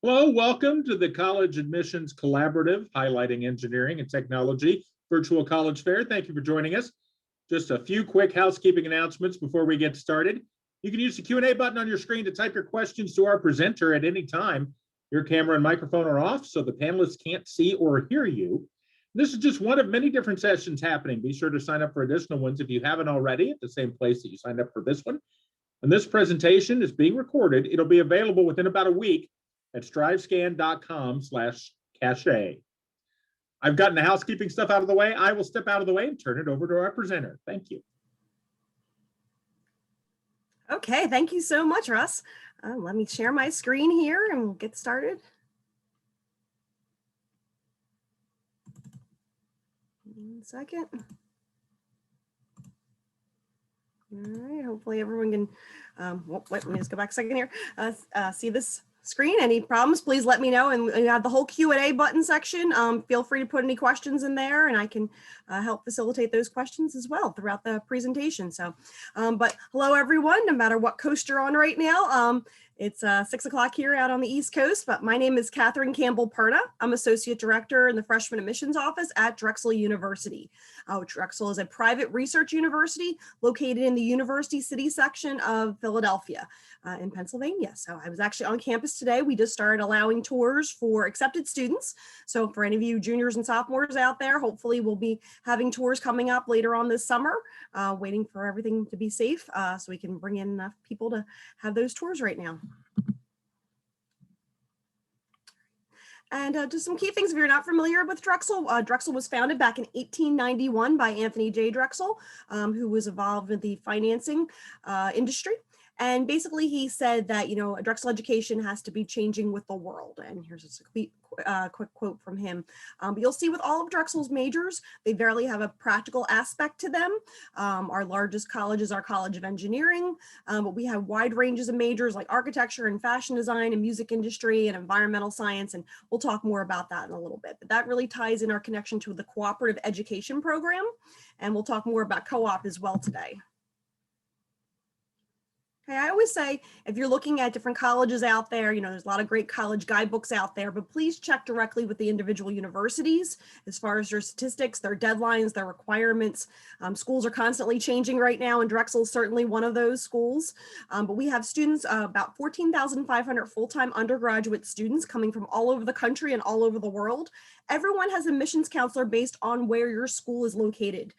Hello, welcome to the College Admissions Collaborative, highlighting engineering and technology virtual college fair. Thank you for joining us. Just a few quick housekeeping announcements before we get started. You can use the Q&A button on your screen to type your questions to our presenter at any time. Your camera and microphone are off, so the panelists can't see or hear you. This is just one of many different sessions happening. Be sure to sign up for additional ones if you haven't already at the same place that you signed up for this one. And this presentation is being recorded. It'll be available within about a week at strivescan.com/cache. I've gotten the housekeeping stuff out of the way. I will step out of the way and turn it over to our presenter. Thank you. Okay, thank you so much, Russ. Let me share my screen here and we'll get started. One second. All right, hopefully everyone can, let me just go back a second here. See this screen. Any problems, please let me know. And we have the whole Q&A button section. Feel free to put any questions in there and I can help facilitate those questions as well throughout the presentation. So, but hello everyone, no matter what coast you're on right now. It's 6 o'clock here out on the East Coast, but my name is Catherine Campbell-Perna. I'm Associate Director in the Freshman Admissions Office at Drexel University. Drexel is a private research university located in the University City section of Philadelphia in Pennsylvania. So I was actually on campus today. We just started allowing tours for accepted students. So for any of you juniors and sophomores out there, hopefully we'll be having tours coming up later on this summer, waiting for everything to be safe so we can bring in enough people to have those tours right now. And just some key things if you're not familiar with Drexel. Drexel was founded back in 1891 by Anthony J. Drexel, who was involved in the financing industry. And basically he said that, you know, Drexel education has to be changing with the world. And here's just a quick quote from him. But you'll see with all of Drexel's majors, they barely have a practical aspect to them. Our largest college is our College of Engineering, but we have wide ranges of majors like architecture and fashion design and music industry and environmental science. And we'll talk more about that in a little bit. But that really ties in our connection to the cooperative education program. And we'll talk more about co-op as well today. Okay, I always say, if you're looking at different colleges out there, you know, there's a lot of great college guidebooks out there, but please check directly with the individual universities as far as their statistics, their deadlines, their requirements. Schools are constantly changing right now, and Drexel is certainly one of those schools. But we have students, about 14,500 full-time undergraduate students coming from all over the country and all over the world. Everyone has an admissions counselor based on where your school is located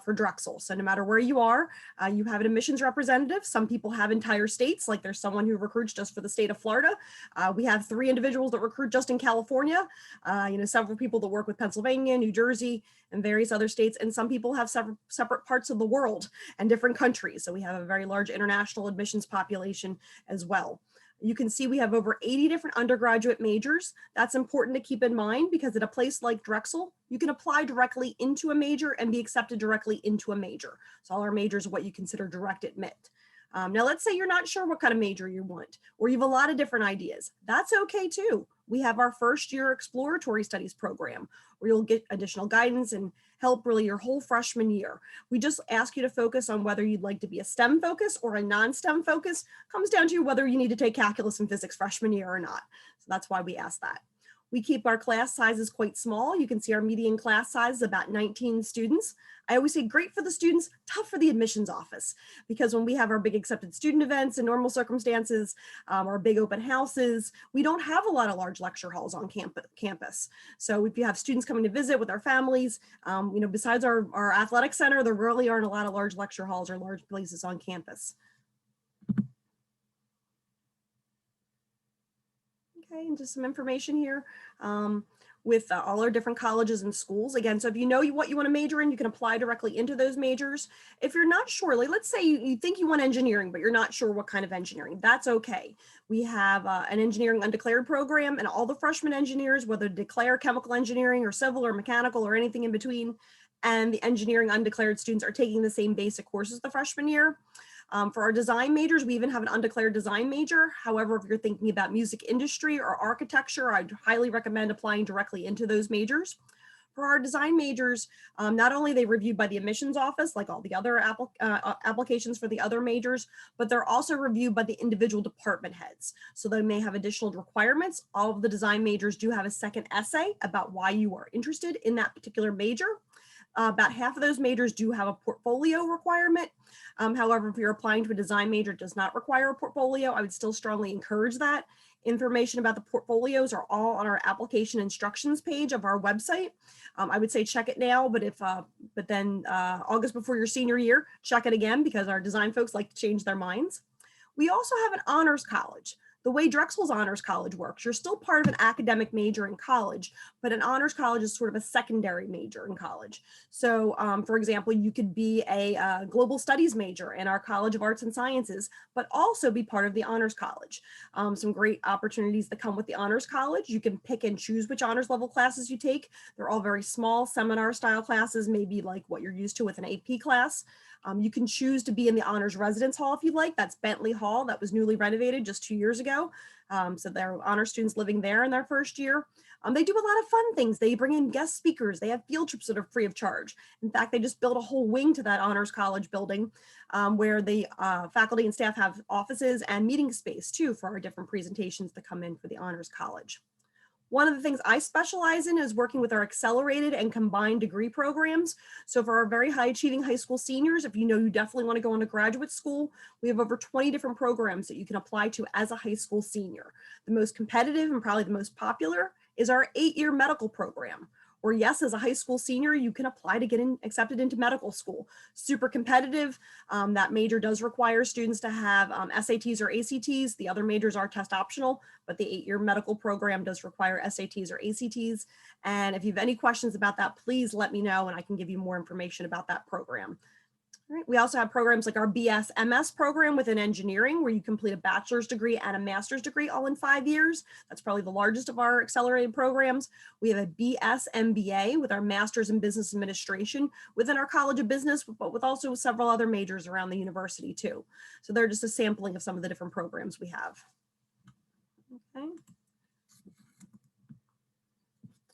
for Drexel. So no matter where you are, you have an admissions representative. Some people have entire states, like there's someone who recruits just for the state of Florida. We have 3 individuals that recruit just in California, you know, several people that work with Pennsylvania, New Jersey, and various other states. And some people have separate parts of the world and different countries. So we have a very large international admissions population as well. You can see we have over 80 different undergraduate majors. That's important to keep in mind because at a place like Drexel, you can apply directly into a major and be accepted directly into a major. So all our majors are what you consider direct admit. Now let's say you're not sure what kind of major you want, or you have a lot of different ideas. That's okay too. We have our first year exploratory studies program where you'll get additional guidance and help really your whole freshman year. We just ask you to focus on whether you'd like to be a STEM focus or a non-STEM focus. Comes down to whether you need to take calculus and physics freshman year or not. So that's why we ask that. We keep our class sizes quite small. You can see our median class size is about 19 students. I always say great for the students, tough for the admissions office, because when we have our big accepted student events in normal circumstances, our big open houses, we don't have a lot of large lecture halls on campus. So if you have students coming to visit with our families, you know, besides our athletic center, there really aren't a lot of large lecture halls or large places on campus. Okay, and just some information here with all our different colleges and schools. Again, so if you know what you want to major in, you can apply directly into those majors. If you're not sure, like let's say you think you want engineering, but you're not sure what kind of engineering, that's okay. We have an engineering undeclared program, and all the freshman engineers, whether declare chemical engineering or civil or mechanical or anything in between, and the engineering undeclared students are taking the same basic courses the freshman year. For our design majors, we even have an undeclared design major. However, if you're thinking about music industry or architecture, I'd highly recommend applying directly into those majors. For our design majors, not only are they reviewed by the admissions office, like all the other applications for the other majors, but they're also reviewed by the individual department heads. So they may have additional requirements. All of the design majors do have a second essay about why you are interested in that particular major. About half of those majors do have a portfolio requirement. However, if you're applying to a design major, it does not require a portfolio. I would still strongly encourage that. Information about the portfolios are all on our application instructions page of our website. I would say check it now, but then August before your senior year, check it again because our design folks like to change their minds. We also have an honors college. The way Drexel's honors college works, you're still part of an academic major in college, but an honors college is sort of a secondary major in college. So for example, you could be a global studies major in our College of Arts and Sciences, but also be part of the honors college. Some great opportunities that come with the honors college. You can pick and choose which honors level classes you take. They're all very small seminar style classes, maybe like what you're used to with an AP class. You can choose to be in the honors residence hall if you'd like. That's Bentley Hall that was newly renovated just 2 years ago. So there are honor students living there in their first year. They do a lot of fun things. They bring in guest speakers. They have field trips that are free of charge. In fact, they just built a whole wing to that honors college building where the faculty and staff have offices and meeting space too for our different presentations that come in for the honors college. One of the things I specialize in is working with our accelerated and combined degree programs. So for our very high achieving high school seniors, if you know you definitely want to go into graduate school, we have over 20 different programs that you can apply to as a high school senior. The most competitive and probably the most popular is our 8-year medical program. Or yes, as a high school senior, you can apply to get accepted into medical school. Super competitive. That major does require students to have SATs or ACTs. The other majors are test optional, but the 8-year medical program does require SATs or ACTs. And if you have any questions about that, please let me know and I can give you more information about that program. All right. We also have programs like our BS/MS program within engineering, where you complete a bachelor's degree and a master's degree all in 5 years. That's probably the largest of our accelerated programs. We have a BS/MBA with our master's in business administration within our College of Business, but with also several other majors around the university too. So they're just a sampling of some of the different programs we have. Okay.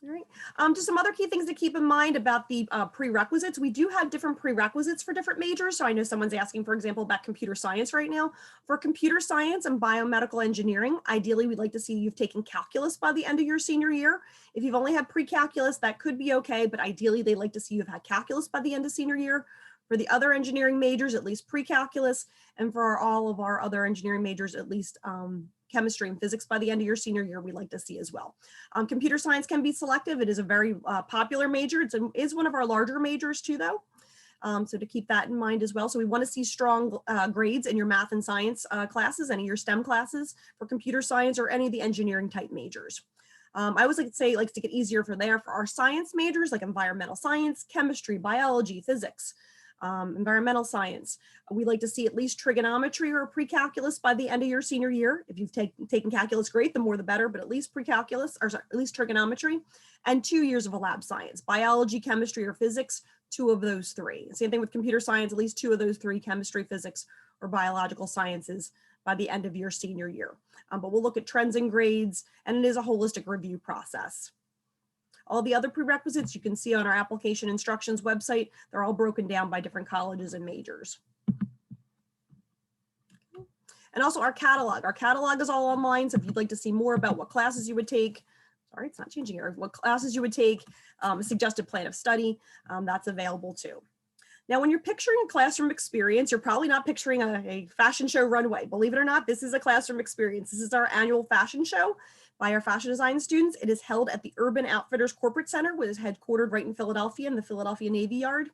All right. Just some other key things to keep in mind about the prerequisites. We do have different prerequisites for different majors. So I know someone's asking, for example, about computer science right now. For computer science and biomedical engineering, ideally, we'd like to see you've taken calculus by the end of your senior year. If you've only had pre-calculus, that could be okay, but ideally, they'd like to see you've had calculus by the end of senior year. For the other engineering majors, at least pre-calculus, and for all of our other engineering majors, at least chemistry and physics by the end of your senior year, we like to see as well. Computer science can be selective. It is a very popular major. It is one of our larger majors too, though. So to keep that in mind as well. So we want to see strong grades in your math and science classes, any of your STEM classes for computer science or any of the engineering type majors. I always like to say, like to get easier for our science majors, like environmental science, chemistry, biology, physics, environmental science. We like to see at least trigonometry or pre-calculus by the end of your senior year. If you've taken calculus, great, the more the better, but at least pre-calculus, or sorry, at least trigonometry, and 2 years of a lab science, biology, chemistry, or physics, 2 of those 3. Same thing with computer science, at least 2 of those 3, chemistry, physics, or biological sciences by the end of your senior year. But we'll look at trends and grades, and it is a holistic review process. All the other prerequisites you can see on our application instructions website. They're all broken down by different colleges and majors. And also our catalog. Our catalog is all online. So if you'd like to see more about what classes you would take, sorry, it's not changing here, what classes you would take, a suggested plan of study, that's available too. Now, when you're picturing a classroom experience, you're probably not picturing a fashion show runway. Believe it or not, this is a classroom experience. This is our annual fashion show by our fashion design students. It is held at the Urban Outfitters Corporate Center, which is headquartered right in Philadelphia in the Philadelphia Navy Yard.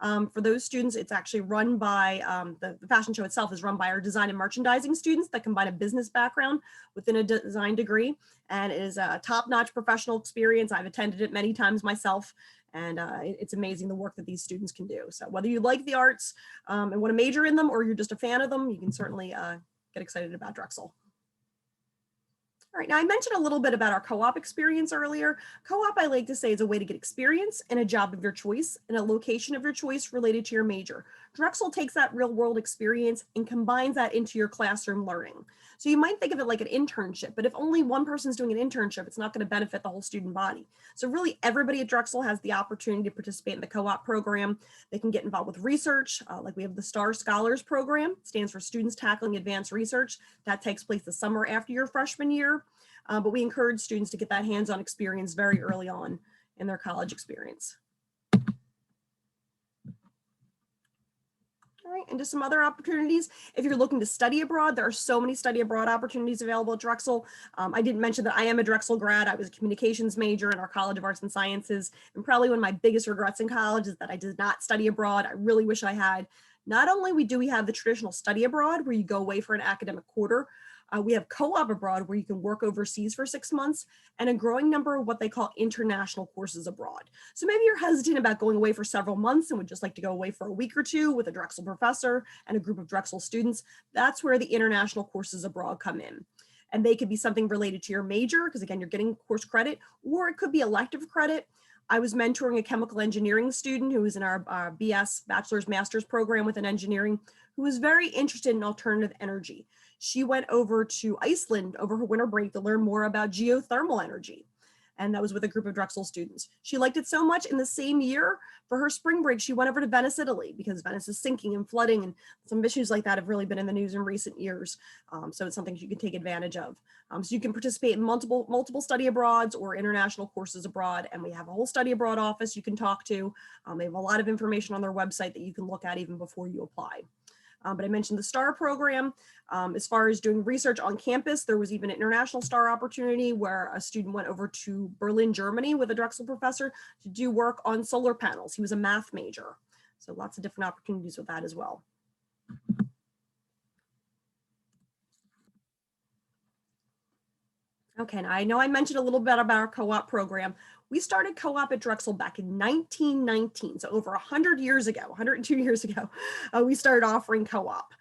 For those students, it's actually run by, the fashion show itself is run by our design and merchandising students that combine a business background within a design degree. And it is a top-notch professional experience. I've attended it many times myself. And it's amazing the work that these students can do. So whether you like the arts and want to major in them, or you're just a fan of them, you can certainly get excited about Drexel. All right, now I mentioned a little bit about our co-op experience earlier. Co-op, I like to say, is a way to get experience in a job of your choice in a location of your choice related to your major. Drexel takes that real world experience and combines that into your classroom learning. So you might think of it like an internship, but if only one person's doing an internship, it's not going to benefit the whole student body. So really everybody at Drexel has the opportunity to participate in the co-op program. They can get involved with research, like we have the STAR Scholars Program, stands for Students Tackling Advanced Research. That takes place the summer after your freshman year, but we encourage students to get that hands-on experience very early on in their college experience. All right, and just some other opportunities. If you're looking to study abroad, there are so many study abroad opportunities available at Drexel. I didn't mention that I am a Drexel grad. I was a communications major in our College of Arts and Sciences. And probably one of my biggest regrets in college is that I did not study abroad. I really wish I had. Not only do we have the traditional study abroad where you go away for an academic quarter, we have co-op abroad where you can work overseas for 6 months, and a growing number of what they call international courses abroad. So maybe you're hesitant about going away for several months and would just like to go away for a week or two with a Drexel professor and a group of Drexel students. That's where the international courses abroad come in. And they could be something related to your major, because again, you're getting course credit, or it could be elective credit. I was mentoring a chemical engineering student who was in our BS, bachelor's master's program within engineering, who was very interested in alternative energy. She went over to Iceland over her winter break to learn more about geothermal energy. And that was with a group of Drexel students. She liked it so much in the same year, for her spring break, she went over to Venice, Italy, because Venice is sinking and flooding, and some issues like that have really been in the news in recent years. So it's something you can take advantage of. So you can participate in multiple study abroads or international courses abroad. And we have a whole study abroad office you can talk to. They have a lot of information on their website that you can look at even before you apply. But I mentioned the STAR program. As far as doing research on campus, there was even an international STAR opportunity where a student went over to Berlin, Germany with a Drexel professor to do work on solar panels. He was a math major. So lots of different opportunities with that as well. Okay, now I know I mentioned a little bit about our co-op program. We started co-op at Drexel back in 1919, so over 100 years ago, 102 years ago, we started offering co-op.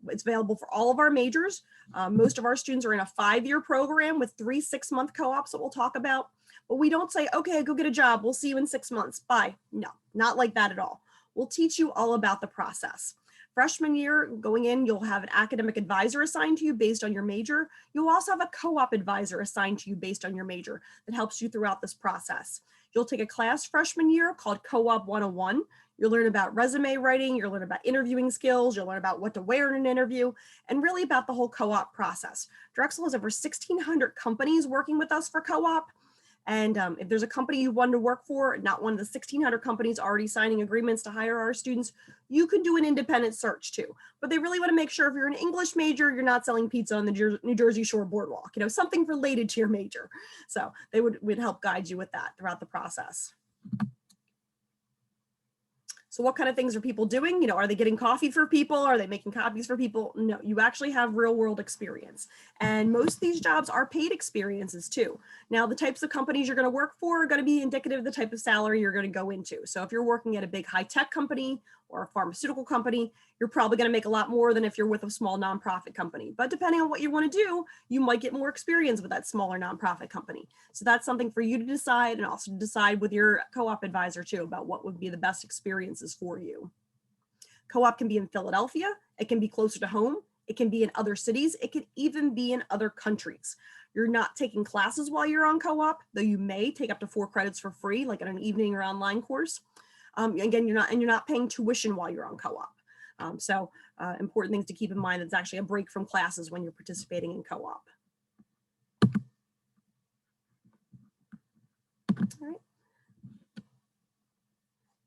It's available for all of our majors. Most of our students are in a 5-year program with 3 6-month co-ops that we'll talk about. But we don't say, okay, go get a job. We'll see you in 6 months. Bye. No, not like that at all. We'll teach you all about the process. Freshman year, going in, you'll have an academic advisor assigned to you based on your major. You'll also have a co-op advisor assigned to you based on your major that helps you throughout this process. You'll take a class freshman year called Co-op 101. You'll learn about resume writing, you'll learn about interviewing skills, you'll learn about what to wear in an interview, and really about the whole co-op process. Drexel has over 1,600 companies working with us for co-op. And if there's a company you want to work for, not one of the 1,600 companies already signing agreements to hire our students, you can do an independent search too. But they really want to make sure if you're an English major, you're not selling pizza on the New Jersey Shore Boardwalk, you know, something related to your major. So they would help guide you with that throughout the process. So what kind of things are people doing? You know, are they getting coffee for people? Are they making copies for people? No, you actually have real world experience. And most of these jobs are paid experiences too. Now, the types of companies you're going to work for are going to be indicative of the type of salary you're going to go into. So if you're working at a big high tech company or a pharmaceutical company, you're probably going to make a lot more than if you're with a small nonprofit company. But depending on what you want to do, you might get more experience with that smaller nonprofit company. So that's something for you to decide, and also to decide with your co-op advisor too about what would be the best experiences for you. Co-op can be in Philadelphia, it can be closer to home, it can be in other cities, it can even be in other countries. You're not taking classes while you're on co-op, though you may take up to 4 credits for free, like in an evening or online course. Again, you're not paying tuition while you're on co-op. Important things to keep in mind, it's actually a break from classes when you're participating in co-op. All right.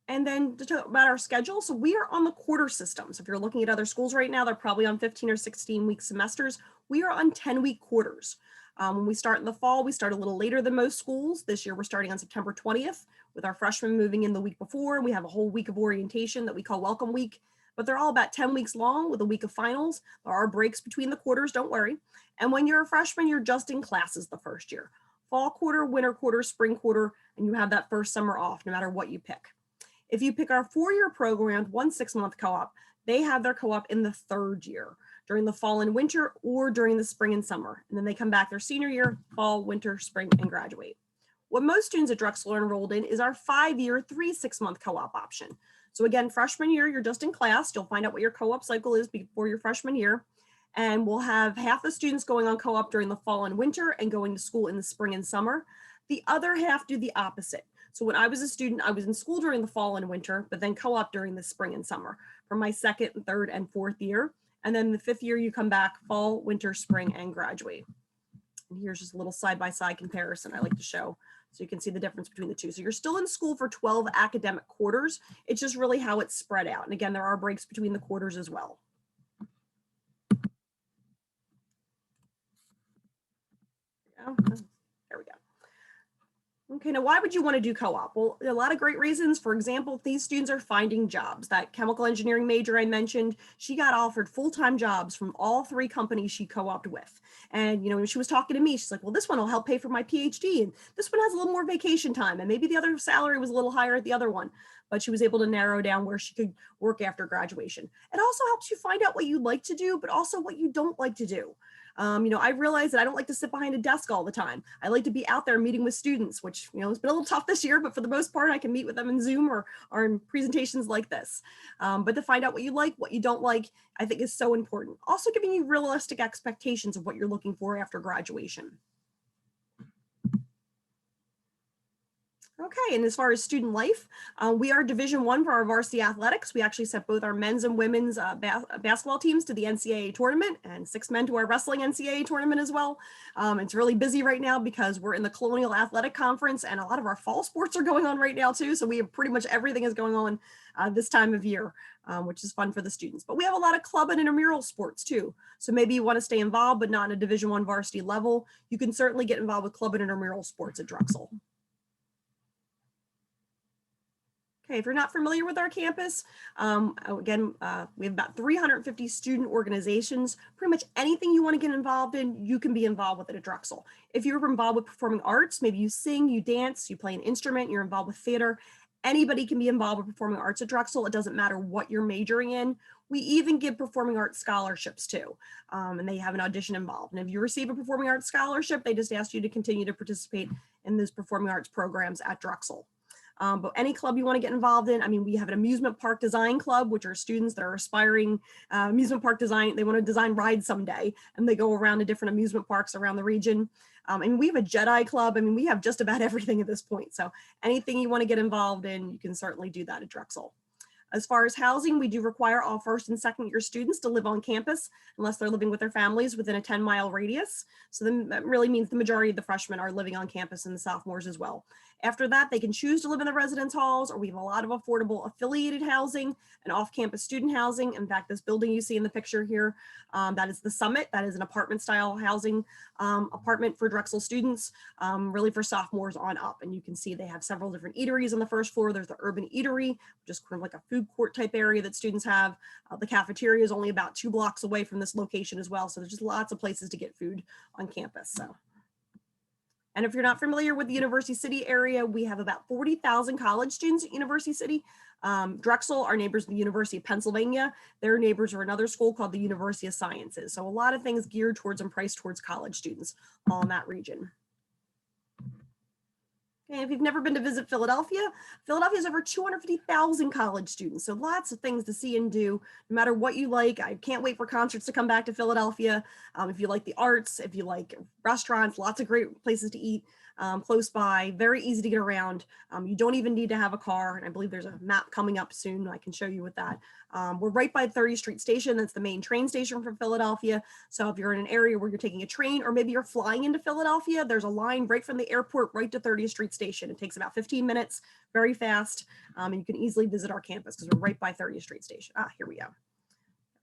And then to talk about our schedule, so we are on the quarter system. So if you're looking at other schools right now, they're probably on 15 or 16-week semesters. We are on 10-week quarters. When we start in the fall, we start a little later than most schools. This year, we're starting on September 20th with our freshmen moving in the week before. We have a whole week of orientation that we call Welcome Week, but they're all about 10 weeks long with a week of finals. There are breaks between the quarters, don't worry. And when you're a freshman, you're just in classes the first year. Fall quarter, winter quarter, spring quarter, and you have that first summer off no matter what you pick. If you pick our 4-year program, 1 6-month co-op, they have their co-op in the 3rd year, during the fall and winter, or during the spring and summer. And then they come back their senior year, fall, winter, spring, and graduate. What most students at Drexel are enrolled in is our 5-year, 3 6-month co-op option. So again, freshman year, you're just in class. You'll find out what your co-op cycle is before your freshman year. And we'll have half the students going on co-op during the fall and winter and going to school in the spring and summer. The other half do the opposite. So when I was a student, I was in school during the fall and winter, but then co-op during the spring and summer for my second, third, and fourth year. And then the fifth year, you come back fall, winter, spring, and graduate. And here's just a little side-by-side comparison I like to show so you can see the difference between the two. So you're still in school for 12 academic quarters. It's just really how it's spread out. And again, there are breaks between the quarters as well. There we go. Okay, now why would you want to do co-op? Well, a lot of great reasons. For example, if these students are finding jobs. That chemical engineering major I mentioned, she got offered full-time jobs from all 3 companies she co-opted with. And, you know, when she was talking to me, she's like, well, this one will help pay for my PhD. And this one has a little more vacation time. And maybe the other salary was a little higher at the other one. But she was able to narrow down where she could work after graduation. It also helps you find out what you like to do, but also what you don't like to do. You know, I realized that I don't like to sit behind a desk all the time. I like to be out there meeting with students, which, you know, it's been a little tough this year, but for the most part, I can meet with them in Zoom or in presentations like this. But to find out what you like, what you don't like, I think is so important. Also giving you realistic expectations of what you're looking for after graduation. Okay, and as far as student life, we are Division I for our varsity athletics. We actually sent both our men's and women's basketball teams to the NCAA tournament and 6 men to our wrestling NCAA tournament as well. It's really busy right now because we're in the Colonial Athletic Conference and a lot of our fall sports are going on right now too. So we have pretty much everything is going on this time of year, which is fun for the students. But we have a lot of club and intramural sports too. So maybe you want to stay involved, but not in a Division I varsity level. You can certainly get involved with club and intramural sports at Drexel. Okay, if you're not familiar with our campus, again, we have about 350 student organizations. Pretty much anything you want to get involved in, you can be involved with it at Drexel. If you're involved with performing arts, maybe you sing, you dance, you play an instrument, you're involved with theater, anybody can be involved with performing arts at Drexel. It doesn't matter what you're majoring in. We even give performing arts scholarships too, and they have an audition involved. And if you receive a performing arts scholarship, they just ask you to continue to participate in those performing arts programs at Drexel. But any club you want to get involved in, I mean, we have an amusement park design club, which are students that are aspiring amusement park design. They want to design rides someday, and they go around to different amusement parks around the region. And we have a Jedi club. I mean, we have just about everything at this point. So anything you want to get involved in, you can certainly do that at Drexel. As far as housing, we do require all first and second year students to live on campus unless they're living with their families within a 10-mile radius. So then that really means the majority of the freshmen are living on campus and the sophomores as well. After that, they can choose to live in the residence halls, or we have a lot of affordable affiliated housing and off-campus student housing. In fact, this building you see in the picture here, that is the Summit. That is an apartment style housing apartment for Drexel students, really for sophomores on up. And you can see they have several different eateries on the first floor. There's the Urban Eatery, which is kind of like a food court type area that students have. The cafeteria is only about 2 blocks away from this location as well. So there's just lots of places to get food on campus. And if you're not familiar with the University City area, we have about 40,000 college students at University City. Drexel, our neighbors, the University of Pennsylvania, their neighbors are another school called the University of Sciences. So a lot of things geared towards and priced towards college students all in that region. And if you've never been to visit Philadelphia, Philadelphia has over 250,000 college students. So lots of things to see and do, no matter what you like. I can't wait for concerts to come back to Philadelphia. If you like the arts, if you like restaurants, lots of great places to eat close by, very easy to get around. You don't even need to have a car. And I believe there's a map coming up soon. I can show you with that. We're right by 30th Street Station. That's the main train station for Philadelphia. So if you're in an area where you're taking a train, or maybe you're flying into Philadelphia, there's a line right from the airport right to 30th Street Station. It takes about 15 minutes, very fast. And you can easily visit our campus because we're right by 30th Street Station. Here we go.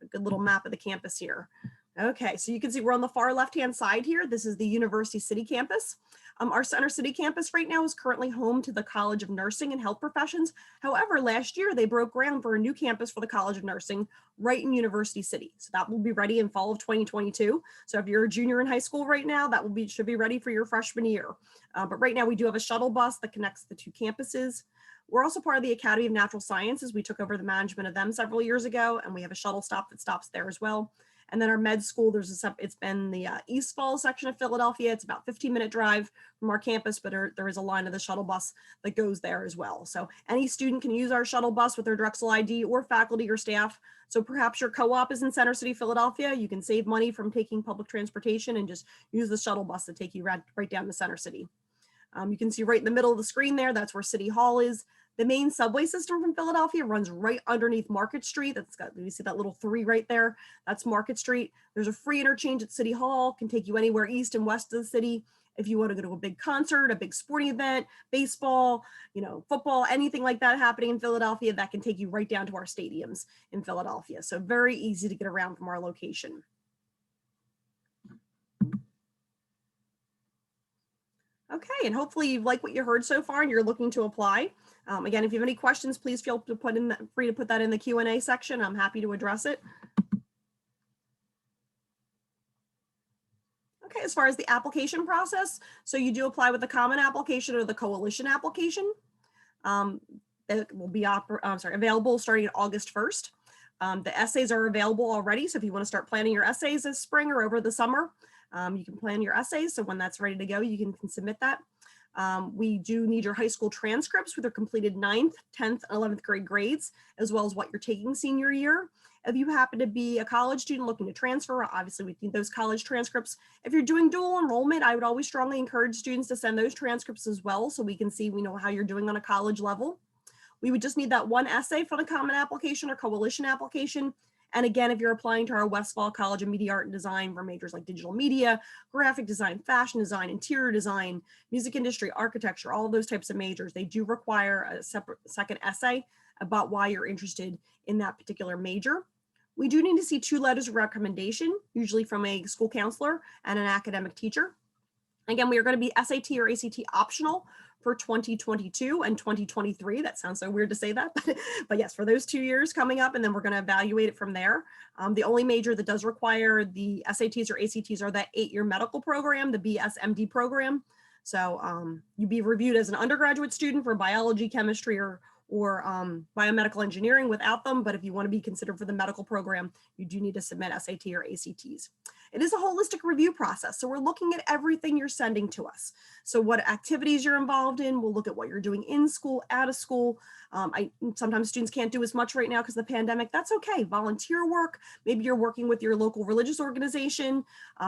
A good little map of the campus here. Okay, so you can see we're on the far left-hand side here. This is the University City campus. Our Center City campus right now is currently home to the College of Nursing and Health Professions. However, last year they broke ground for a new campus for the College of Nursing right in University City. So that will be ready in fall of 2022. So if you're a junior in high school right now, that should be ready for your freshman year. But right now we do have a shuttle bus that connects the 2 campuses. We're also part of the Academy of Natural Sciences. We took over the management of them several years ago, and we have a shuttle stop that stops there as well. And then our med school, it's been the East Falls section of Philadelphia. It's about 15-minute drive from our campus, but there is a line of the shuttle bus that goes there as well. So any student can use our shuttle bus with their Drexel ID, or faculty or staff. So perhaps your co-op is in Center City, Philadelphia. You can save money from taking public transportation and just use the shuttle bus to take you right down to Center City. You can see right in the middle of the screen there, that's where City Hall is. The main subway system from Philadelphia runs right underneath Market Street. You see that little 3 right there? That's Market Street. There's a free interchange at City Hall, can take you anywhere east and west of the city. If you want to go to a big concert, a big sporting event, baseball, football, anything like that happening in Philadelphia, that can take you right down to our stadiums in Philadelphia. So very easy to get around from our location. Okay, and hopefully you've liked what you heard so far and you're looking to apply. Again, if you have any questions, please feel free to put that in the Q&A section. I'm happy to address it. Okay, as far as the application process, so you do apply with the common application or the coalition application. It will be available starting at August 1st. The essays are available already, so if you want to start planning your essays this spring or over the summer, you can plan your essays. So when that's ready to go, you can submit that. We do need your high school transcripts with your completed 9th, 10th, and 11th grade grades, as well as what you're taking senior year. If you happen to be a college student looking to transfer, obviously we need those college transcripts. If you're doing dual enrollment, I would always strongly encourage students to send those transcripts as well, so we know how you're doing on a college level. We would just need that one essay for the common application or coalition application. And again, if you're applying to our Westfall College of Media, Art, and Design for majors like digital media, graphic design, fashion design, interior design, music industry, architecture, all of those types of majors, they do require a second essay about why you're interested in that particular major. We do need to see 2 letters of recommendation, usually from a school counselor and an academic teacher. Again, we are going to be SAT or ACT optional for 2022 and 2023. That sounds so weird to say that, but yes, for those 2 years coming up, and then we're going to evaluate it from there. The only major that does require the SATs or ACTs are that 8-year medical program, the BSMD program. So you'd be reviewed as an undergraduate student for biology, chemistry, or biomedical engineering without them. But if you want to be considered for the medical program, you do need to submit SAT or ACTs. It is a holistic review process. So we're looking at everything you're sending to us. So what activities you're involved in, we'll look at what you're doing in school, out of school. Sometimes students can't do as much right now because of the pandemic. That's okay. Volunteer work. Maybe you're working with your local religious organization.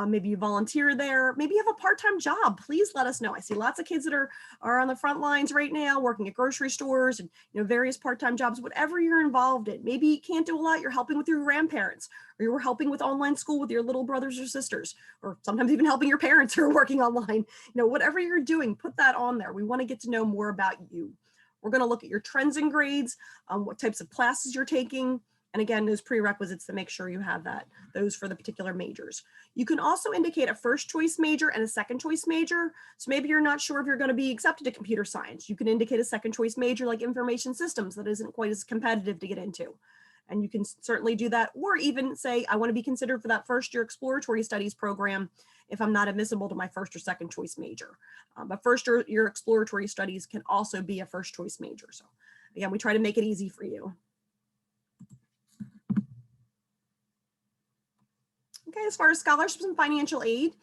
Maybe you volunteer there. Maybe you have a part-time job. Please let us know. I see lots of kids that are on the front lines right now, working at grocery stores and various part-time jobs, whatever you're involved in. Maybe you can't do a lot. You're helping with your grandparents, or you were helping with online school with your little brothers or sisters, or sometimes even helping your parents who are working online. Whatever you're doing, put that on there. We want to get to know more about you. We're going to look at your trends and grades, what types of classes you're taking, and again, those prerequisites to make sure you have those for the particular majors. You can also indicate a first choice major and a second choice major. So maybe you're not sure if you're going to be accepted to computer science. You can indicate a second choice major like information systems that isn't quite as competitive to get into. And you can certainly do that, or even say, I want to be considered for that first year exploratory studies program if I'm not admissible to my first or second choice major. But first year exploratory studies can also be a first choice major. So again, we try to make it easy for you. Okay, as far as scholarships and financial aid,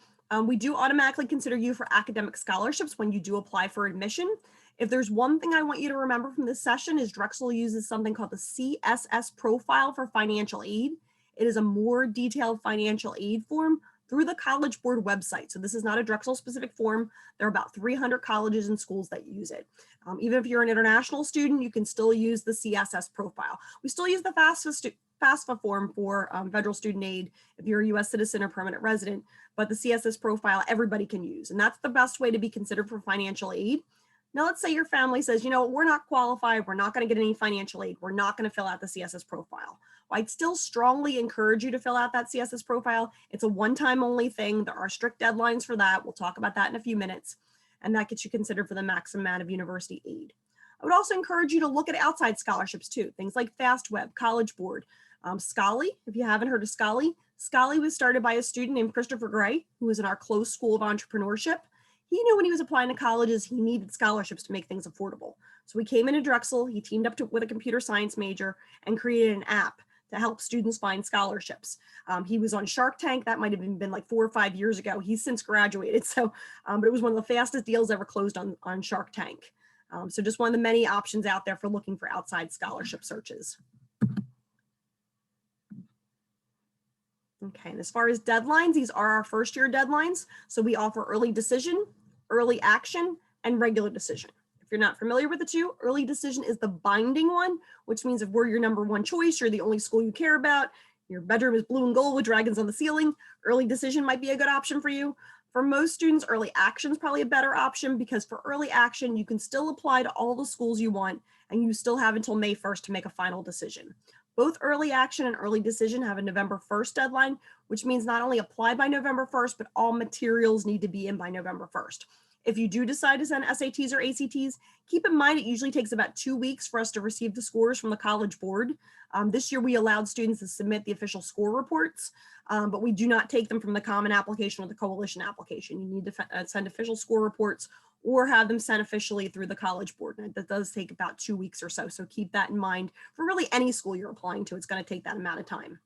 we do automatically consider you for academic scholarships when you do apply for admission. If there's one thing I want you to remember from this session is Drexel uses something called the CSS profile for financial aid. It is a more detailed financial aid form through the College Board website. So this is not a Drexel specific form. There are about 300 colleges and schools that use it. Even if you're an international student, you can still use the CSS profile. We still use the FAFSA form for federal student aid if you're a US citizen or permanent resident, but the CSS profile everybody can use. And that's the best way to be considered for financial aid. Now, let's say your family says, we're not qualified, we're not going to get any financial aid, we're not going to fill out the CSS profile. Well, I'd still strongly encourage you to fill out that CSS profile. It's a one-time only thing. There are strict deadlines for that. We'll talk about that in a few minutes. And that gets you considered for the maximum amount of university aid. I would also encourage you to look at outside scholarships too, things like FastWeb, College Board, Scholly. If you haven't heard of Scholly, Scholly was started by a student named Christopher Gray, who was in our closed school of entrepreneurship. He knew when he was applying to colleges, he needed scholarships to make things affordable. So he came into Drexel, he teamed up with a computer science major and created an app to help students find scholarships. He was on Shark Tank. That might have been like 4 or 5 years ago. He's since graduated. So, but it was one of the fastest deals ever closed on Shark Tank. So just one of the many options out there for looking for outside scholarship searches. Okay, and as far as deadlines, these are our first year deadlines. So we offer early decision, early action, and regular decision. If you're not familiar with the two, early decision is the binding one, which means if we're your #1 choice, you're the only school you care about, your bedroom is blue and gold with dragons on the ceiling, early decision might be a good option for you. For most students, early action is probably a better option because for early action, you can still apply to all the schools you want and you still have until May 1st to make a final decision. Both early action and early decision have a November 1st deadline, which means not only apply by November 1st, but all materials need to be in by November 1st. If you do decide to send SATs or ACTs, keep in mind it usually takes about 2 weeks for us to receive the scores from the College Board. This year we allowed students to submit the official score reports, but we do not take them from the Common Application or the Coalition application. You need to send official score reports or have them sent officially through the College Board. And that does take about 2 weeks or so. So keep that in mind for really any school you're applying to. It's going to take that amount of time.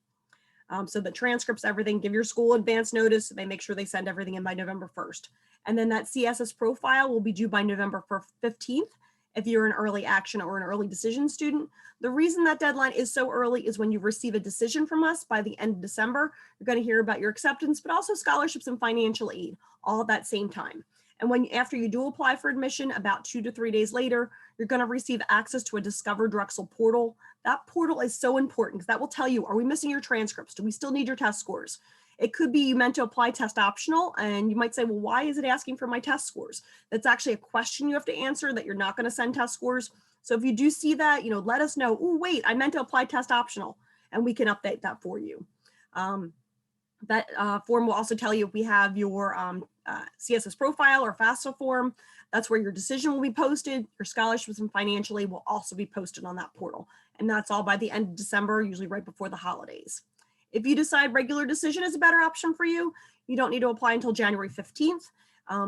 So the transcripts, everything, give your school advance notice. So they make sure they send everything in by November 1st. And then that CSS profile will be due by November 15th if you're an early action or an early decision student. The reason that deadline is so early is when you receive a decision from us by the end of December, you're going to hear about your acceptance, but also scholarships and financial aid all at that same time. And after you do apply for admission, about 2 to 3 days later, you're going to receive access to a Discover Drexel portal. That portal is so important because that will tell you, are we missing your transcripts? Do we still need your test scores? It could be you meant to apply test optional and you might say, well, why is it asking for my test scores? That's actually a question you have to answer that you're not going to send test scores. So if you do see that, let us know, oh, wait, I meant to apply test optional, and we can update that for you. That form will also tell you if we have your CSS profile or FAFSA form. That's where your decision will be posted. Your scholarships and financial aid will also be posted on that portal. And that's all by the end of December, usually right before the holidays. If you decide regular decision is a better option for you, you don't need to apply until January 15th.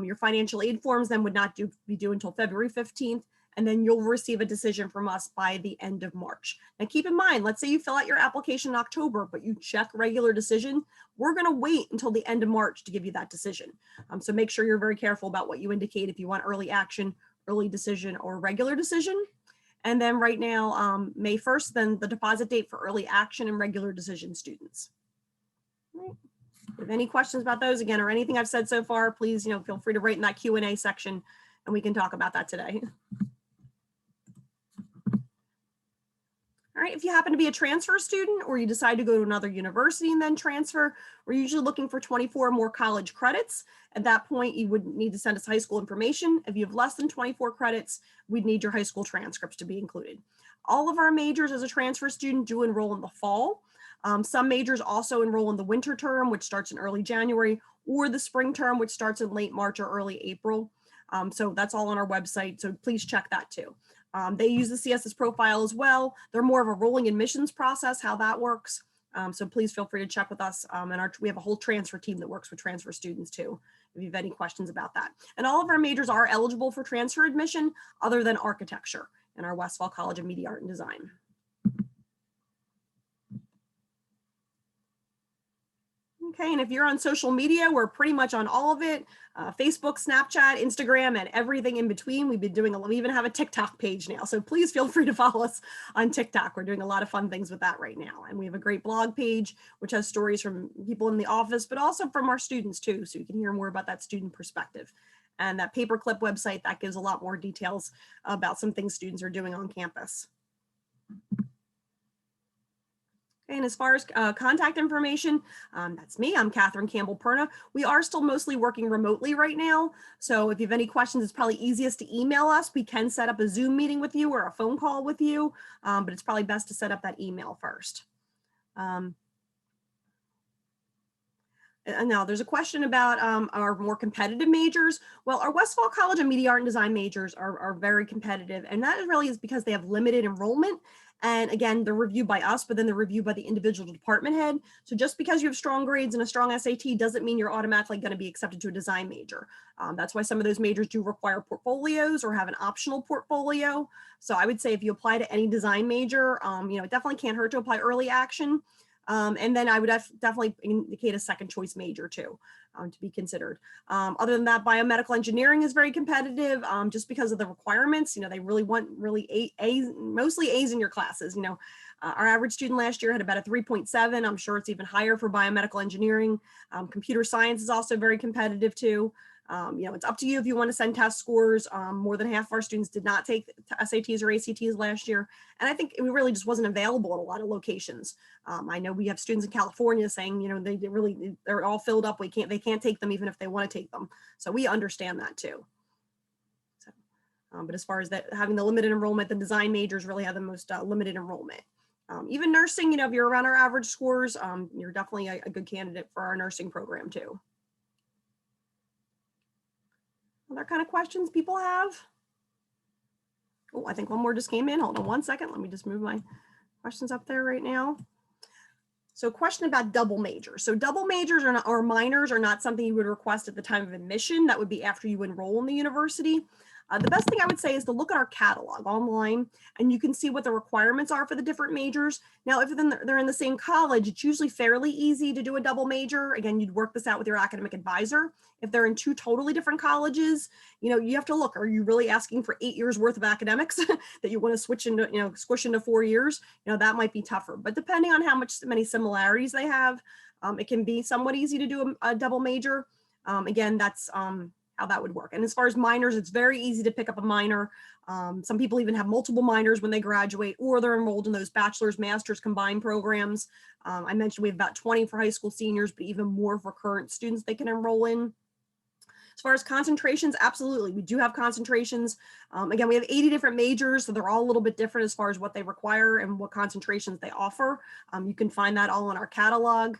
Your financial aid forms then would not be due until February 15th. And then you'll receive a decision from us by the end of March. Now keep in mind, let's say you fill out your application in October, but you check regular decision, we're gonna wait until the end of March to give you that decision. So make sure you're very careful about what you indicate if you want early action, early decision, or regular decision. And then right now, May 1st, then the deposit date for early action and regular decision students. Right. If you have any questions about those again, or anything I've said so far, please, feel free to write in that Q&A section and we can talk about that today. All right, if you happen to be a transfer student or you decide to go to another university and then transfer, we're usually looking for 24 more college credits. At that point, you would need to send us high school information. If you have less than 24 credits, we'd need your high school transcripts to be included. All of our majors as a transfer student do enroll in the fall. Some majors also enroll in the winter term, which starts in early January, or the spring term, which starts in late March or early April. So that's all on our website, so please check that too. They use the CSS profile as well. They're more of a rolling admissions process, how that works. So please feel free to check with us. And we have a whole transfer team that works with transfer students too, if you have any questions about that. And all of our majors are eligible for transfer admission other than architecture in our Westfall College of Media, Art, and Design. Okay, and if you're on social media, we're pretty much on all of it. Facebook, Snapchat, Instagram, and everything in between. We even have a TikTok page now. So please feel free to follow us on TikTok. We're doing a lot of fun things with that right now. And we have a great blog page, which has stories from people in the office, but also from our students too. So you can hear more about that student perspective. And that paperclip website, that gives a lot more details about some things students are doing on campus. And as far as contact information, that's me. I'm Catherine Campbell-Perna. We are still mostly working remotely right now. So if you have any questions, it's probably easiest to email us. We can set up a Zoom meeting with you or a phone call with you, but it's probably best to set up that email first. And now there's a question about our more competitive majors. Well, our Westfall College of Media, Art, and Design majors are very competitive, and that really is because they have limited enrollment. And again, they're reviewed by us, but then they're reviewed by the individual department head. So just because you have strong grades and a strong SAT doesn't mean you're automatically going to be accepted to a design major. That's why some of those majors do require portfolios or have an optional portfolio. So I would say if you apply to any design major, it definitely can't hurt to apply early action. And then I would definitely indicate a second choice major too, to be considered. Other than that, biomedical engineering is very competitive just because of the requirements. They really want mostly A's in your classes. Our average student last year had about a 3.7. I'm sure it's even higher for biomedical engineering. Computer science is also very competitive too. It's up to you if you want to send test scores. More than half of our students did not take SATs or ACTs last year. And I think it really just wasn't available at a lot of locations. I know we have students in California saying, they're all filled up. They can't take them even if they want to take them. So we understand that too. But as far as that, having the limited enrollment, the design majors really have the most limited enrollment. Even nursing, if you're around our average scores, you're definitely a good candidate for our nursing program too. Other kind of questions people have? Oh, I think one more just came in. Hold on one second. Let me just move my questions up there right now. So question about double majors. So double majors or minors are not something you would request at the time of admission. That would be after you enroll in the university. The best thing I would say is to look at our catalog online, and you can see what the requirements are for the different majors. Now, if they're in the same college, it's usually fairly easy to do a double major. Again, you'd work this out with your academic advisor. If they're in two totally different colleges, you have to look, are you really asking for 8 years worth of academics that you want to switch into, squish into 4 years? That might be tougher, but depending on many similarities they have, it can be somewhat easy to do a double major. Again, that's how that would work. And as far as minors, it's very easy to pick up a minor. Some people even have multiple minors when they graduate, or they're enrolled in those bachelor's, master's combined programs. I mentioned we have about 20 for high school seniors, but even more for current students they can enroll in. As far as concentrations, absolutely, we do have concentrations. Again, we have 80 different majors, so they're all a little bit different as far as what they require and what concentrations they offer. You can find that all in our catalog.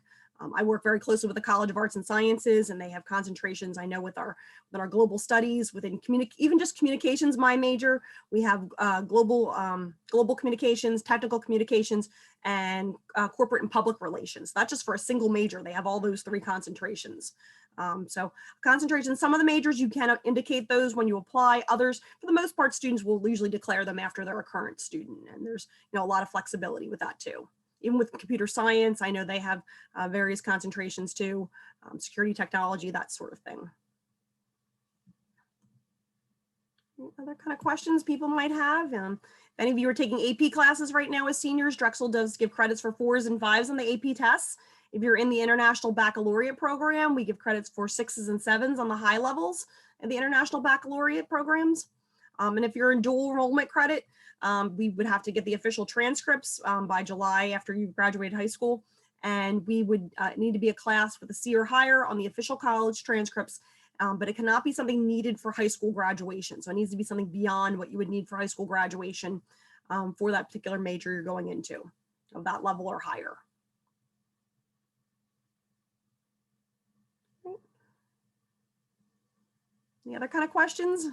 I work very closely with the College of Arts and Sciences, and they have concentrations. I know with our global studies, within even just communications, my major, we have global communications, technical communications, and corporate and public relations. That's just for a single major. They have all those 3 concentrations. So concentrations, some of the majors, you can indicate those when you apply. Others, for the most part, students will usually declare them after they're a current student, and there's a lot of flexibility with that too. Even with computer science, I know they have various concentrations too, security technology, that sort of thing. Other kind of questions people might have? If any of you are taking AP classes right now as seniors, Drexel does give credits for 4s and 5s on the AP tests. If you're in the International Baccalaureate program, we give credits for 6s and 7s on the high levels in the International Baccalaureate programs. And if you're in dual enrollment credit, we would have to get the official transcripts by July after you graduated high school. And we would need to be a class with a C or higher on the official college transcripts, but it cannot be something needed for high school graduation. So it needs to be something beyond what you would need for high school graduation for that particular major you're going into, of that level or higher. Any other kind of questions?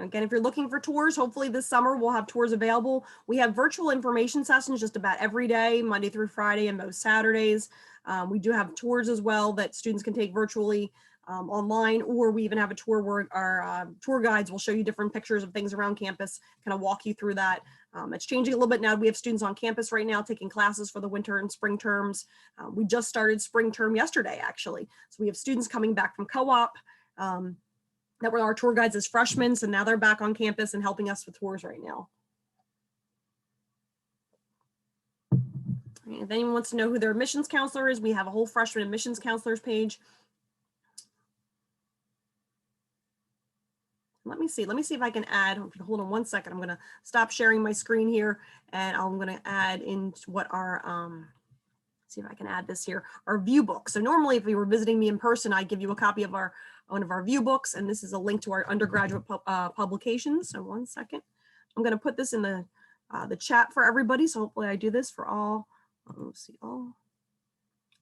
Again, if you're looking for tours, hopefully this summer we'll have tours available. We have virtual information sessions just about every day, Monday through Friday and most Saturdays. We do have tours as well that students can take virtually online, or we even have a tour where our tour guides will show you different pictures of things around campus, kind of walk you through that. It's changing a little bit now. We have students on campus right now taking classes for the winter and spring terms. We just started spring term yesterday, actually. So we have students coming back from co-op that were our tour guides as freshmen. So now they're back on campus and helping us with tours right now. If anyone wants to know who their admissions counselor is, we have a whole freshman admissions counselors page. Let me see if I can add, hold on one second. I'm gonna stop sharing my screen here, and I'm gonna add into what our, see if I can add this here, our view book. So normally if you were visiting me in person, I'd give you a copy of one of our view books, and this is a link to our undergraduate publications. So one second. I'm gonna put this in the chat for everybody. So hopefully I do this for all, let's see, all.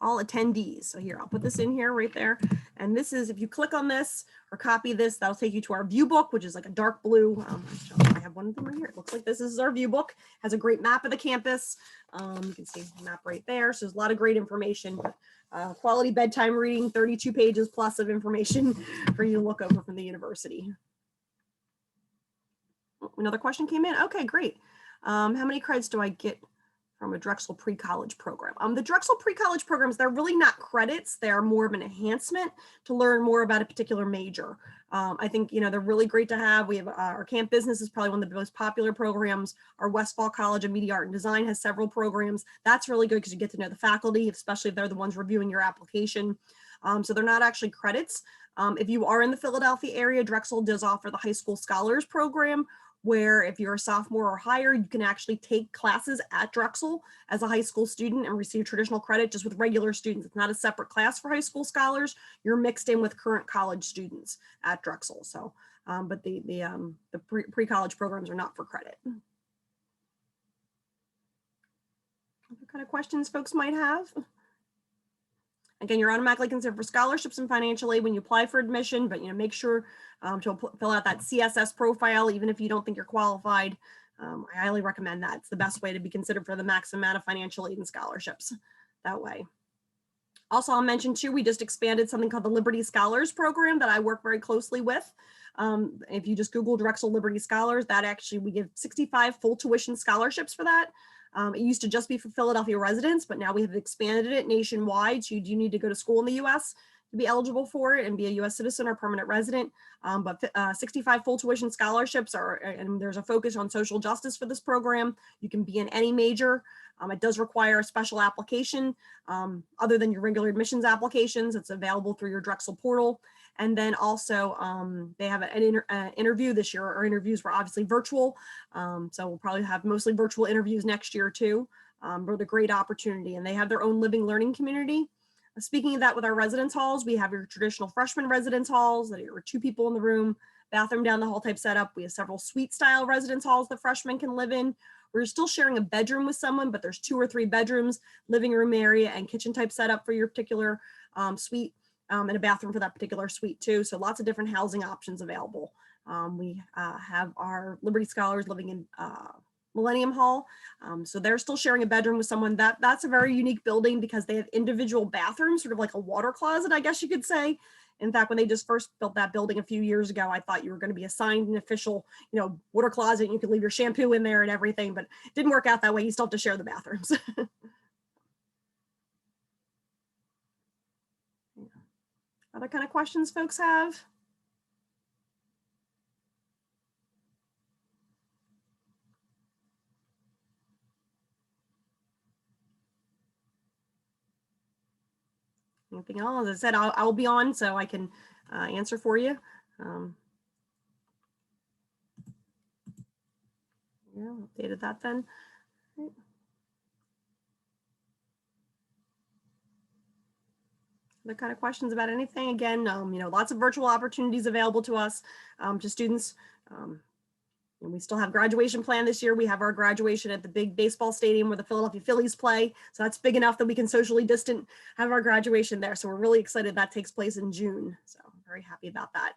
all attendees. So here, I'll put this in here right there. And this is, if you click on this or copy this, that'll take you to our view book, which is like a dark blue. I have one of them right here. It looks like this is our view book. Has a great map of the campus. You can see the map right there. So there's a lot of great information. Quality bedtime reading, 32 pages plus of information for you to look over from the university. Oh, another question came in. Okay, great. How many credits do I get from a Drexel pre-college program? The Drexel pre-college programs, they're really not credits. They're more of an enhancement to learn more about a particular major. I think, you know, they're really great to have. We have our Camp Business is probably one of the most popular programs. Our Westfall College of Media Art and Design has several programs. That's really good because you get to know the faculty, especially if they're the ones reviewing your application. So they're not actually credits. If you are in the Philadelphia area, Drexel does offer the High School Scholars Program, where if you're a sophomore or higher, you can actually take classes at Drexel as a high school student and receive traditional credit just with regular students. It's not a separate class for high school scholars. You're mixed in with current college students at Drexel. So, but the pre-college programs are not for credit. What kind of questions folks might have? Again, you're automatically considered for scholarships and financial aid when you apply for admission, but, you know, make sure to fill out that CSS profile, even if you don't think you're qualified. I highly recommend that. It's the best way to be considered for the maximum amount of financial aid and scholarships that way. Also, I'll mention too, we just expanded something called the Liberty Scholars Program that I work very closely with. If you just Google Drexel Liberty Scholars, that actually, we give 65 full tuition scholarships for that. It used to just be for Philadelphia residents, but now we have expanded it nationwide. So you do need to go to school in the US to be eligible for it and be a US citizen or permanent resident. But 65 full tuition scholarships are, and there's a focus on social justice for this program. You can be in any major. It does require a special application other than your regular admissions applications. It's available through your Drexel portal. And then also they have an interview this year. Our interviews were obviously virtual. So we'll probably have mostly virtual interviews next year too. But a great opportunity, and they have their own living learning community. Speaking of that, with our residence halls, we have your traditional freshman residence halls that are 2 people in the room, bathroom down the hall type setup. We have several suite style residence halls that freshmen can live in. We're still sharing a bedroom with someone, but there's 2 or 3 bedrooms, living room area, and kitchen type setup for your particular suite, and a bathroom for that particular suite too. So lots of different housing options available. We have our Liberty Scholars living in Millennium Hall. So they're still sharing a bedroom with someone. That's a very unique building because they have individual bathrooms, sort of like a water closet, I guess you could say. In fact, when they just first built that building a few years ago, I thought you were going to be assigned an official, you know, water closet and you could leave your shampoo in there and everything, but it didn't work out that way. You still have to share the bathrooms. Other kind of questions folks have? Anything else? As I said, I'll be on so I can answer for you. Yeah, updated that then. Right. Other kind of questions about anything? Again, you know, lots of virtual opportunities available to us, to students. And we still have graduation planned this year. We have our graduation at the big baseball stadium where the Philadelphia Phillies play. So that's big enough that we can socially distant have our graduation there. So we're really excited that takes place in June. So I'm very happy about that.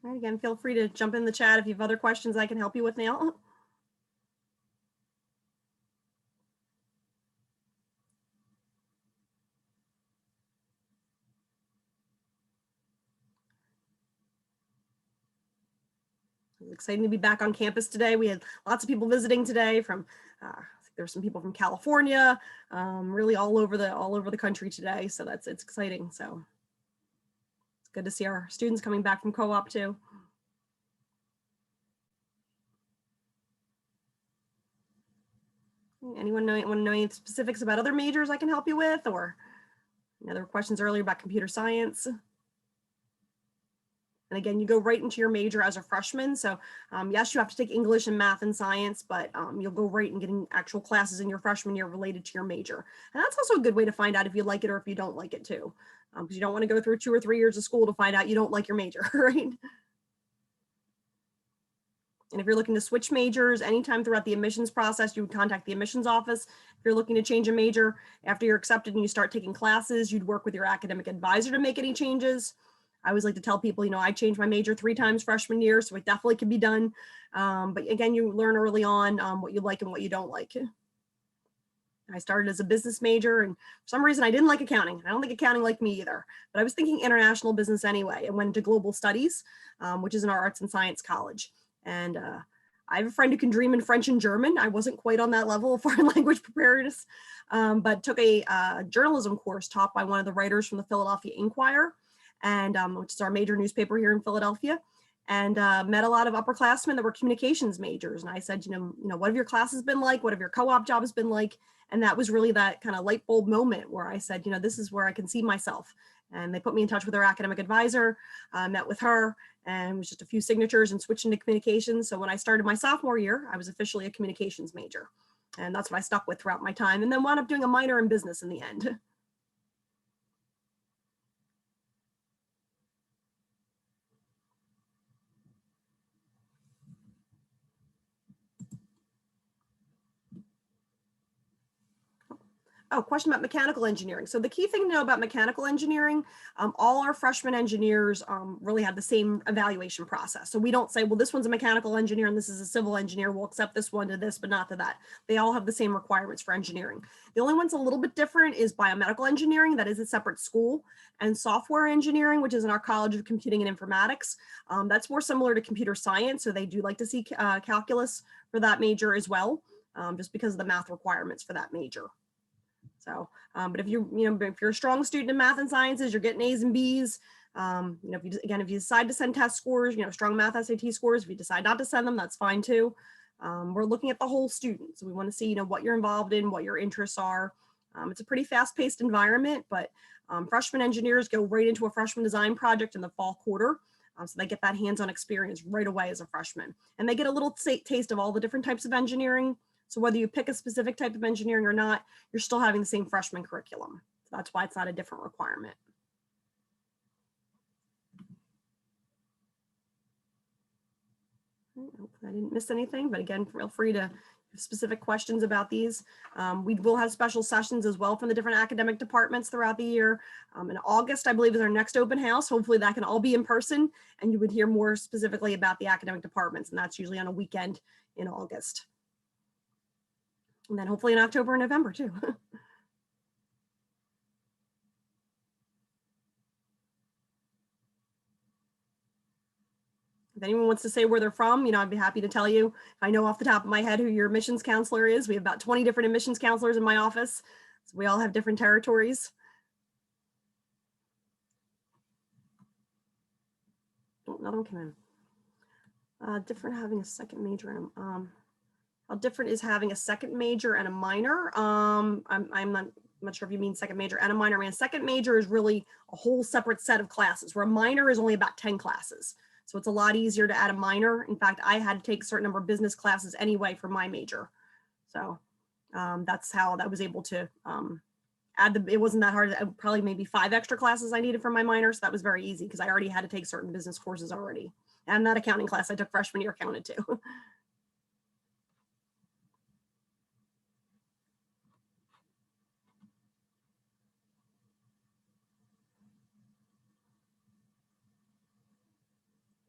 All right, again, feel free to jump in the chat if you have other questions I can help you with now. It's exciting to be back on campus today. We had lots of people visiting today from, there's some people from California, really all over the country today. So it's exciting. So it's good to see our students coming back from co-op too. Anyone want to know any specifics about other majors I can help you with, or there were questions earlier about computer science? And again, you go right into your major as a freshman. So yes, you have to take English and math and science, but you'll go right and getting actual classes in your freshman year related to your major. And that's also a good way to find out if you like it or if you don't like it too. Because you don't want to go through 2 or 3 years of school to find out you don't like your major, right? And if you're looking to switch majors anytime throughout the admissions process, you would contact the admissions office. If you're looking to change a major after you're accepted and you start taking classes, you'd work with your academic advisor to make any changes. I always like to tell people, you know, I changed my major 3 times freshman year, so it definitely can be done. But again, you learn early on what you like and what you don't like. I started as a business major, and for some reason I didn't like accounting. I don't think accounting liked me either, but I was thinking international business anyway, and went into global studies, which is an arts and science college. And I have a friend who can dream in French and German. I wasn't quite on that level of foreign language preparedness, but took a journalism course taught by one of the writers from the Philadelphia Inquirer, and which is our major newspaper here in Philadelphia. And met a lot of upperclassmen that were communications majors. And I said, you know, what have your classes been like? What have your co-op jobs been like? And that was really that kind of light bulb moment where I said, you know, this is where I can see myself. And they put me in touch with their academic advisor, met with her, and it was just a few signatures and switched into communications. So when I started my sophomore year, I was officially a communications major. And that's what I stuck with throughout my time, and then wound up doing a minor in business in the end. Oh, question about mechanical engineering. So the key thing to know about mechanical engineering, all our freshman engineers really have the same evaluation process. So we don't say, well, this one's a mechanical engineer and this is a civil engineer. We'll accept this one to this, but not to that. They all have the same requirements for engineering. The only one's a little bit different is biomedical engineering. That is a separate school, and software engineering, which is in our College of Computing and Informatics. That's more similar to computer science. So they do like to see calculus for that major as well, just because of the math requirements for that major. So, but if you're a strong student in math and sciences, you're getting A's and B's. If you decide to send test scores, strong math SAT scores, if you decide not to send them, that's fine too. We're looking at the whole student. So we want to see, what you're involved in, what your interests are. It's a pretty fast-paced environment, but freshman engineers go right into a freshman design project in the fall quarter. So they get that hands-on experience right away as a freshman. And they get a little taste of all the different types of engineering. So whether you pick a specific type of engineering or not, you're still having the same freshman curriculum. So that's why it's not a different requirement. Hopefully I didn't miss anything, but again, feel free to have specific questions about these. We will have special sessions as well from the different academic departments throughout the year. In August, I believe, is our next open house. Hopefully that can all be in person and you would hear more specifically about the academic departments, and that's usually on a weekend in August. And then hopefully in October and November too. If anyone wants to say where they're from, I'd be happy to tell you. I know off the top of my head who your admissions counselor is. We have about 20 different admissions counselors in my office. So we all have different territories. Oh, another one came in. Different having a second major and how different is having a second major and a minor? I'm not sure if you mean second major and a minor. I mean, a second major is really a whole separate set of classes, where a minor is only about 10 classes. So it's a lot easier to add a minor. In fact, I had to take a certain number of business classes anyway for my major. So that's how I was able to add it wasn't that hard. Probably maybe 5 extra classes I needed for my minor. So that was very easy because I already had to take certain business courses already. And that accounting class I took freshman year counted too.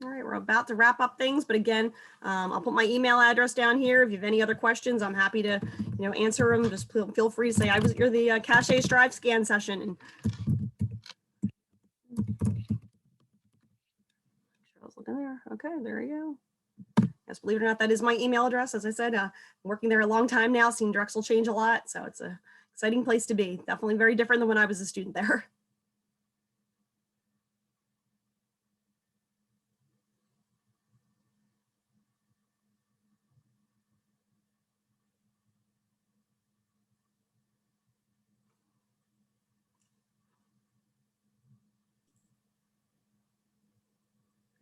All right, we're about to wrap up things, but again, I'll put my email address down here. If you have any other questions, I'm happy to, answer them. Just feel free to say I was at the CACHET Strive scan session. And I was looking there. Okay, there you go. Yes, believe it or not, that is my email address. As I said, I'm working there a long time now, seen Drexel change a lot, so it's an exciting place to be. Definitely very different than when I was a student there.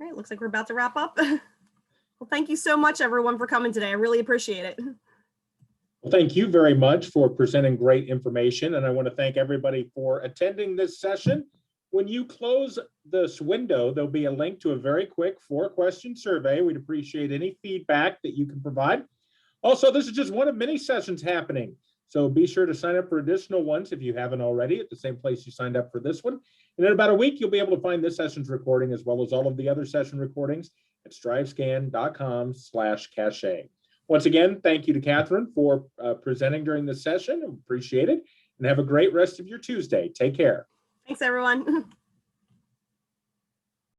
All right, looks like we're about to wrap up. Well, thank you so much, everyone, for coming today. I really appreciate it. Well, thank you very much for presenting great information. And I want to thank everybody for attending this session. When you close this window, there'll be a link to a very quick 4-question survey. We'd appreciate any feedback that you can provide. Also, this is just one of many sessions happening, so be sure to sign up for additional ones if you haven't already at the same place you signed up for this one. And in about a week, you'll be able to find this session's recording as well as all of the other session recordings at strivescan.com/cache. Once again, thank you to Catherine for presenting during this session. Appreciate it. And have a great rest of your Tuesday. Take care. Thanks, everyone.